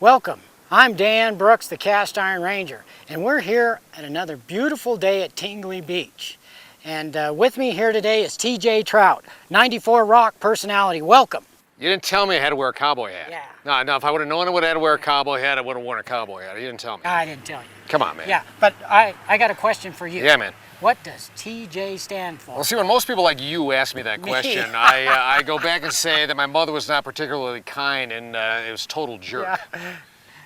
Welcome. I'm Dan Brooks, the Cast Iron Ranger, and we're here at another beautiful day at Tingley Beach. And with me here today is TJ Trout, 94 Rock personality. Welcome. You didn't tell me I had to wear a cowboy hat. Yeah. No, if I would have known I would have had to wear a cowboy hat, I would have worn a cowboy hat. You didn't tell me. I didn't tell you. Come on, man. Yeah, but I got a question for you. Yeah, man. What does TJ stand for? Well, see, when most people like you ask me that question, I go back and say that my mother was not particularly kind and it was total jerk. Yeah.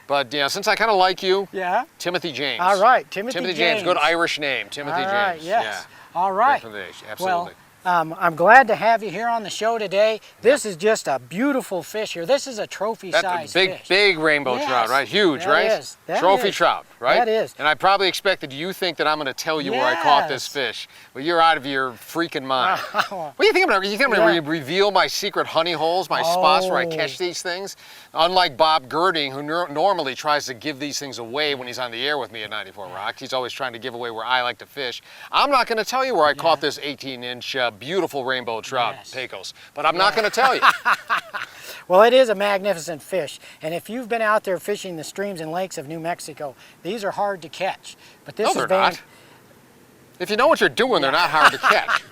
But yeah, since I kind of like you, yeah, Timothy James. All right, Timothy James. Good Irish name, Timothy All right, James. yes. Yeah. All right. Absolutely. Well, I'm glad to have you here on the show today. This is just a beautiful fish here. This is a trophy-sized fish. Big rainbow trout, right? Huge, right? Trophy trout, right? That is. And I probably expected you think that I'm going to tell you where I caught this fish. Well, you're out of your freaking mind. What do you think I'm going to reveal my secret honey holes, my spots where I catch these things? Unlike Bob Girding, who normally tries to give these things away when he's on the air with me at 94 Rock. He's always trying to give away where I like to fish. I'm not going to tell you where I caught this 18-inch beautiful rainbow trout, Pecos, but I'm not going to tell you. Well, it is a magnificent fish, and if you've been out there fishing the streams and lakes of New Mexico, these are hard to catch. But this they're not. If you know what you're doing, they're not hard to catch.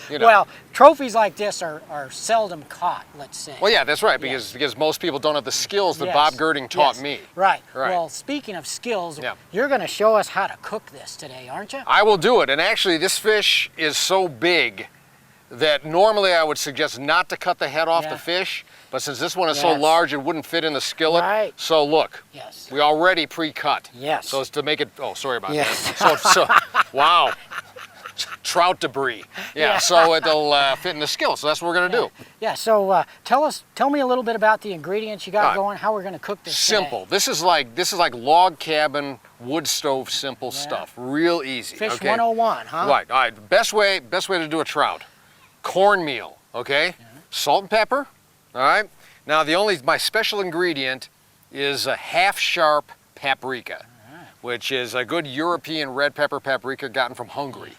You know. Well, trophies like this are seldom caught, let's say. Well, yeah, that's right, because most people don't have the skills that Bob Girding taught me. Right. Well, speaking of skills, you're going to show us how to cook this today, aren't you? I will do it, and actually this fish is so big that normally I would suggest not to cut the head off the fish, but since this one is so large it wouldn't fit in the skillet. Right. So look, we already pre-cut. Yes. So it's to make it, oh, sorry about that. So, wow. Trout debris. Yeah, so it'll fit in the skillet. So that's what we're going to do. Yeah, so tell me a little bit about the ingredients you got going, how we're going to cook this Simple. Today. This is like log cabin, wood stove, simple stuff. Real easy. Fish 101, huh? Right. All right. Best way to do a trout. Cornmeal, okay? Salt and pepper, all right? Now my special ingredient is a half-sharp paprika, which is a good European red pepper paprika gotten from Hungary.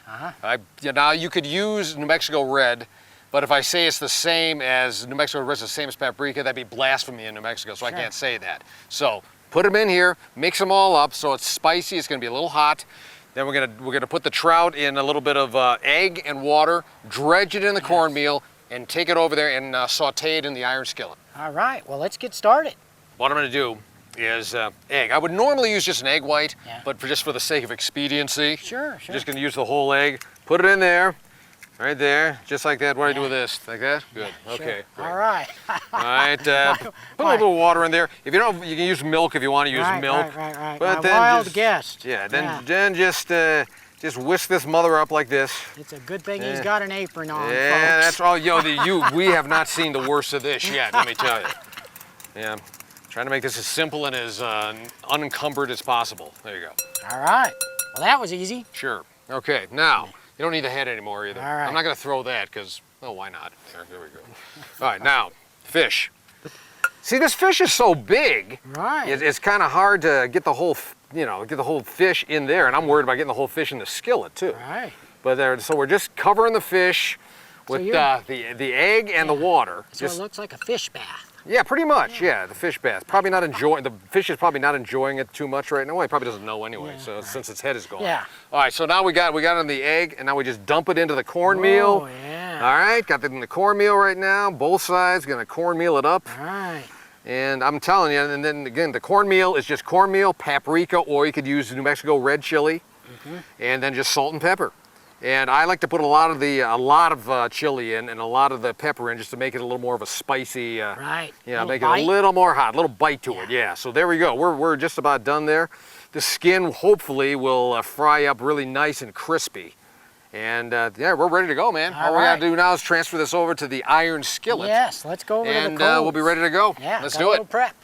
Now you could use New Mexico red, but if I say it's the same as New Mexico red, it's the same as paprika, that'd be blasphemy in New Mexico, so I can't say that. So put them in here, mix them all up so it's spicy, it's gonna be a little hot. Then we're gonna put the trout in a little bit of egg and water, dredge it in the cornmeal, and take it over there and saute it in the iron skillet. All right, well, let's get started. What I'm gonna do is egg. I would normally use just an egg white, but just for the sake of expediency, I'm just gonna use the whole egg. Put it in there, right there, just like that. What do I do with this? Like that? Good. Okay. Great. All right. All right. Put a little bit of water in there. If you don't, you can use milk if you want to use milk. Right. But then wild guest. Yeah. Then just whisk this mother up like this. It's a good thing he's got an apron on. Yeah, folks. that's all. We have not seen the worst of this yet. Let me tell you. Yeah. Trying to make this as simple and as unencumbered as possible. There you go. All right. Well, that was easy. Sure. Okay. Now. You don't need the head anymore either. All right. I'm not going to throw that because, well, why not? There we go. All right, now, fish. See, this fish is so big. Right. It's kind of hard to get the whole, fish in there, and I'm worried about getting the whole fish in the skillet too. Right. But so we're just covering the fish with the egg and the water. So it looks like a fish bath. Yeah, pretty much. Yeah, the fish bath. Probably not enjoying. The fish is probably not enjoying it too much right now. Well, he probably doesn't know anyway. So since its head is gone. Yeah. All right. So now we got it in the egg, and now we just dump it into the cornmeal. Oh yeah. All right. Got it in the cornmeal right now. Both sides. Gonna cornmeal it up. All right. And I'm telling you. And then again, the cornmeal is just cornmeal, paprika, or you could use New Mexico red chili, and then just salt and pepper. And I like to put a lot of chili in and a lot of the pepper in just to make it a little more of a spicy, make it a little more hot, a little bite to it. Yeah. So there we go. We're just about done there. The skin hopefully will fry up really nice and crispy. And we're ready to go, man. All we gotta do now is transfer this over to the iron skillet. Yes, let's go over to the coals. And we'll be ready to go. Yeah, let's do it. A little prep.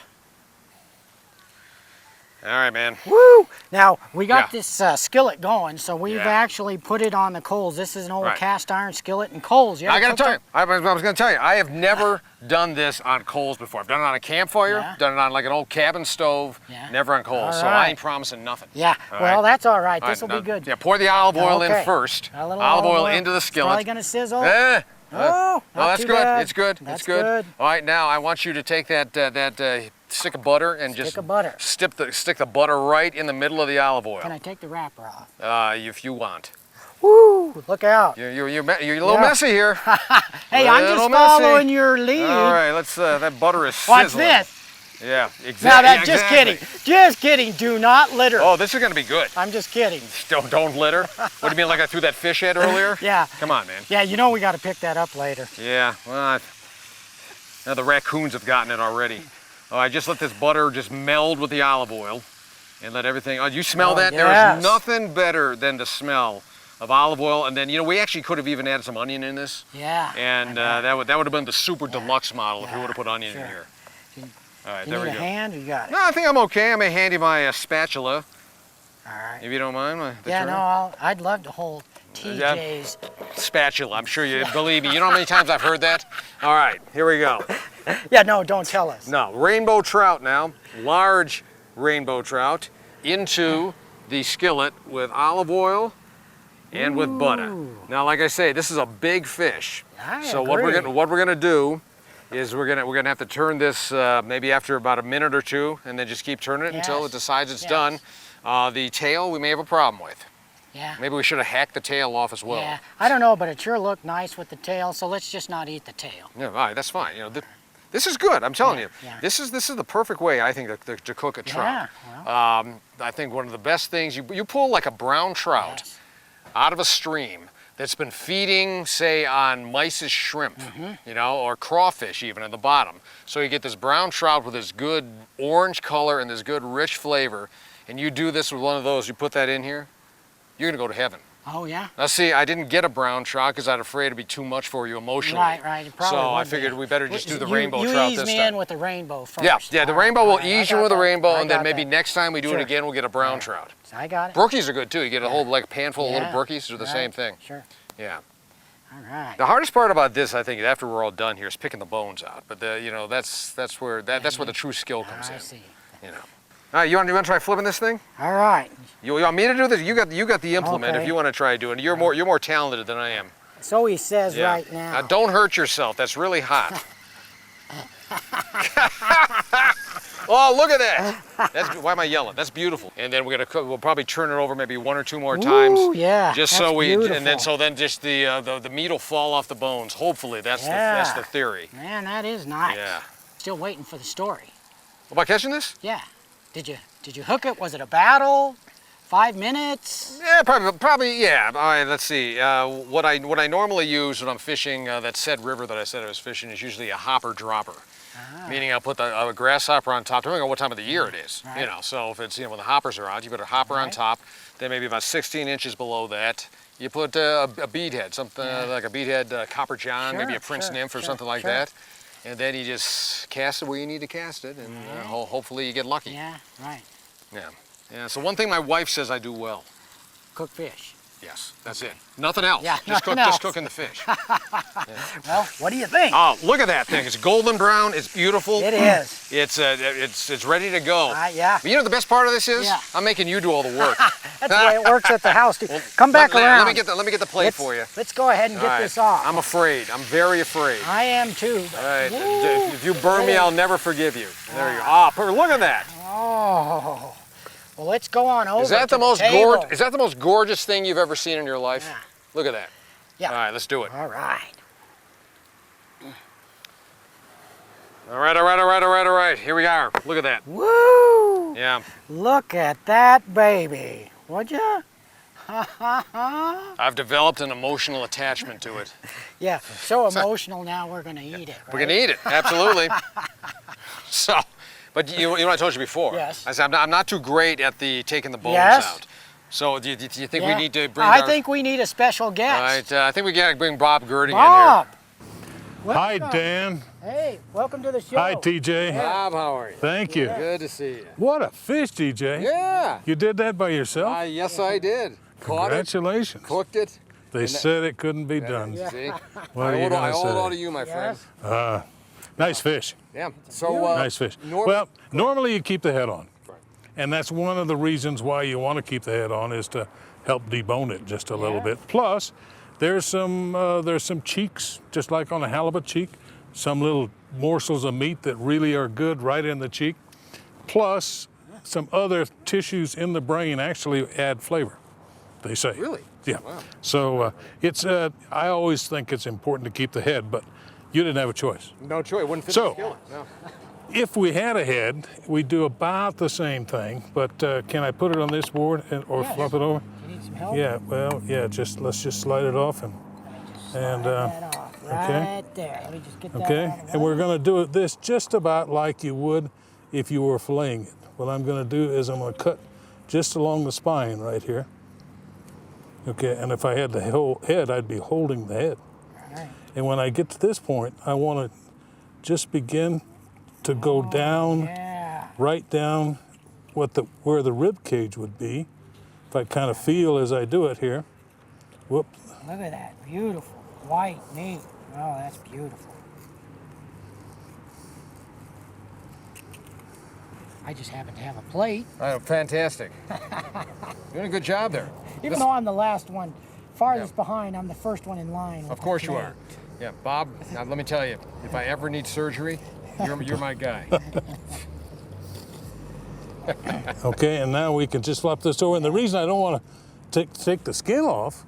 All right, man. Woo! Now, we got this skillet going, so we've actually put it on the coals. This is an old cast iron skillet and coals. I got to tell you, I was going to tell you, I have never done this on coals before. I've done it on a campfire, done it on like an old cabin stove, never on coals. So I ain't promising nothing. Yeah, well, that's all right. This will be good. Yeah, pour the olive oil in first. Olive oil into the skillet. Probably going to sizzle. Oh, that's good. Bad. It's good. That's it's good. All right, now I want you to take that stick of butter and just Stick of butter. stick the butter right in the middle of the olive oil. Can I take the wrapper off? If you want. Woo! Look out. You're a little messy here. Hey, I'm just Little following messy. your lead. All right, let's. That butter is sizzling. Watch this. Yeah, exactly. Now that, just exactly. kidding. Just kidding. Do not litter. Oh, this is gonna be good. I'm just kidding. Don't litter. What do you mean, like I threw that fish head earlier? Yeah. Come on, man. Yeah, you know we got to pick that up later. Yeah. Well, now the raccoons have gotten it already. Oh, I just let this butter just meld with the olive oil, and let everything. Oh, you smell that? Yes. There's nothing better than the smell of olive oil, and then we actually could have even added some onion in this. Yeah. And that would have been the super deluxe model if we would have put onion in here. All right, You there need we a go. hand or you got it? No, I think I'm okay. I may hand you my spatula, All right. if you don't mind. Yeah, no, I'd love to hold TJ's. Spatula. I'm sure you believe me. You know how many times I've heard that? All right, here we go. Yeah, no, don't tell us. No, rainbow trout now, large rainbow trout, into the skillet with olive oil and with butter. Now, like I say, this is a big fish. So what we're gonna do is we're gonna have to turn this maybe after about a minute or two, and then just keep turning it until it decides it's done. The tail we may have a problem with. Yeah. Maybe we should have hacked the tail off as well. Yeah, I don't know, but it sure looked nice with the tail, so let's just not eat the tail. Yeah, all right, that's fine. This is good. I'm telling you. Yeah. This is the perfect way I think to cook a trout. Yeah, well. I think one of the best things you pull like a brown trout out of a stream that's been feeding, say, on Mice's shrimp, or crawfish even at the bottom. So you get this brown trout with this good orange color and this good rich flavor, and you do this with one of those. You put that in here, you're gonna go to heaven. Oh, yeah? Now see, I didn't get a brown trout because I was afraid it'd be too much for you emotionally. Right. It probably So I would be. figured we better just do the You rainbow trout ease this me time. in with the rainbow first. Yeah, the All rainbow right, will all right, ease I you with the got rainbow, that. and then maybe next time we do it Sure. again, we'll get a brown trout. I got it. Brookies are good too. You get a whole pan full of little brookies, do the Right. same thing. Sure. Yeah. All right. The hardest part about this, I think, after we're all done here, is picking the bones out. But that's where the true skill comes I in. see. All right, you want to try flipping this thing? All right. You want me to do this? You got the implement. Okay. If you want to try doing it, you're more talented than I am. So he says Yeah. right now. Don't hurt yourself. That's really hot. Oh, look at that! Why am I yelling? That's beautiful. And then we'll probably turn it over maybe one or two more times. Ooh, yeah. Just that's so beautiful. and then just the meat will fall off the bones. Hopefully, that's the theory. Man, that is nice. Yeah. Still waiting for the story. About catching this? Yeah. Did you hook it? Was it a battle? 5 minutes? Yeah, probably. Yeah. All right. Let's see. What I normally use when I'm fishing that said river that I said I was fishing is usually a hopper dropper. Meaning I'll put a grasshopper on top, depending on what time of the year it is. Right. So if it's when the hoppers are out, you put a hopper on top. Then maybe about 16 inches below that, you put a bead head, something like a bead head copper john, maybe a prince nymph or something like that. And then you just cast it where you need to cast it, and hopefully you get lucky. Yeah, right. Yeah. So one thing my wife says I do well. Cook fish. Yes, that's it. Nothing else. Yeah, just cooking the fish. Well, what do you think? Oh, look at that thing. It's golden brown. It's beautiful. It is. It's ready to go. Yeah. But you know what the best part of this is? Yeah. I'm making you do all the work. That's the way it works at the house. Too. Come back around. Let me get the plate for you. Let's go ahead and All get right. this off. I'm afraid. I'm very afraid. I am too. All right. Woo. If you burn me, I'll never forgive you. There you go. Ah, look at that. Oh. Well, let's go on over. Is that to the most table. Is that the most gorgeous thing you've ever seen in your life? Yeah. Look at that. Yeah. All right, let's do it. All right. All right. Here we are. Look at that. Woo! Yeah. Look at that baby. Would ya? I've developed an emotional attachment to it. Yeah. So emotional now we're gonna eat it. Right? We're gonna eat it. Absolutely. But you know what I told you before? Yes. I said I'm not too great at taking the bones out. So do you think we need to bring I think we need a special guest. All right, I think we gotta bring Bob Girding Bob. Hi, Welcome. Dan. Hey, welcome to the show. Hi, TJ. in here. Bob, how are you? Thank you. Good to see you. What a fish, TJ. Yeah. You did that by yourself? Yes, I did. Caught it, Congratulations. cooked it. They said it couldn't be done. See? What are you I going owe it all to to you, my friend. Yes. say? Nice fish. Yeah. So Nice fish. Norm- Well, normally you keep the head on. Right. And that's one of the reasons why you want to keep the head on is to help debone it just a little Yeah. bit. Plus, there's some cheeks, just like on a halibut cheek. some little morsels of meat that really are good right in the cheek, plus some other tissues in the brain actually add flavor, they say. Really? Yeah. Wow. So I always think it's important to keep the head, but you didn't have a choice. No choice. It wouldn't fit So- the skillet. No. If we had a head, we'd do about the same thing, but can I put it on this board or Yeah. flip it over? You need some help? Yeah, well, yeah, let's just slide it off and Slide that off right there. Let me just get that out okay, of the and we're way. gonna do this just about like you would if you were filleting it. What I'm gonna do is I'm gonna cut just along the spine right here. Okay, and if I had the whole head, I'd be holding the head. Right. And when I get to this point, I wanna just begin to go down, Yeah. right down where the rib cage would be. If I kind of feel as I do it here. Whoop. Look at that. Beautiful. White meat. Oh, that's beautiful. I just happen to have a plate. Oh, fantastic. Doing a good job there. Even though I'm the last one, farthest behind, I'm the first one in line. with Of the course you plate. are. Yeah, Bob, now let me tell you, if I ever need surgery, you're my guy. Okay, and now we can just flop this over. And the reason I don't want to take the skin off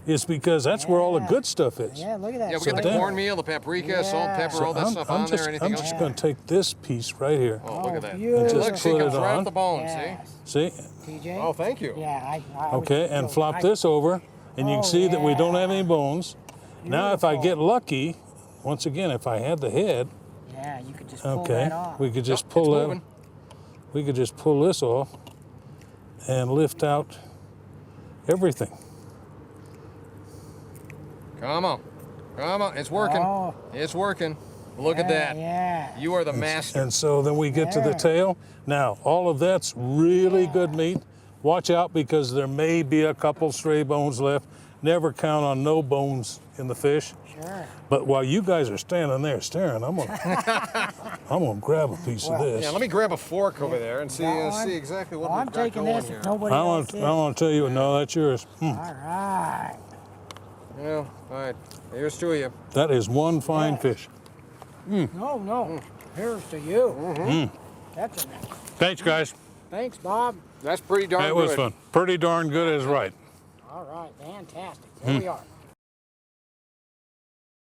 is because that's where all the Yeah. good stuff is. Yeah, look at that. Yeah, we got the then- cornmeal, the paprika, salt, Yeah. pepper, all that stuff on there. Anything I'm else? just going to take this piece right here. Oh, look at that. beautiful. Look, see, Put it comes it right on. off the bone, Yes. See? TJ? Oh, thank you. Yeah, I always Okay, and go flop right- this over, and you can Oh, see that we don't yeah. have any bones. Now, if I Beautiful. get lucky, once again, if I had the head, Yeah, you could just pull okay, that off. we could just Nope, pull it's that. moving. We could just pull this off and lift out everything. Come on. Come on. It's working. Oh. It's working. Look at that. Yeah. You are the master. And so then we get to the Yeah. tail. Now, all of that's really good meat. Watch out because there may be a couple stray bones left. Never count on no bones in the fish. Sure. But while you guys are standing there staring, I'm gonna grab a piece of this. Yeah, let me grab a fork over there and see That one? see exactly what Well, I'm we've got taking going this here. if nobody I else want to tell you, no, that's yours. All right. Yeah, all right. Here's to you. That is one fine Yes. fish. No. Here's to you. That's a nice. Thanks, guys. Thanks, Bob. That's pretty darn That good. was fun. Pretty darn good is right. All right, fantastic. There we are.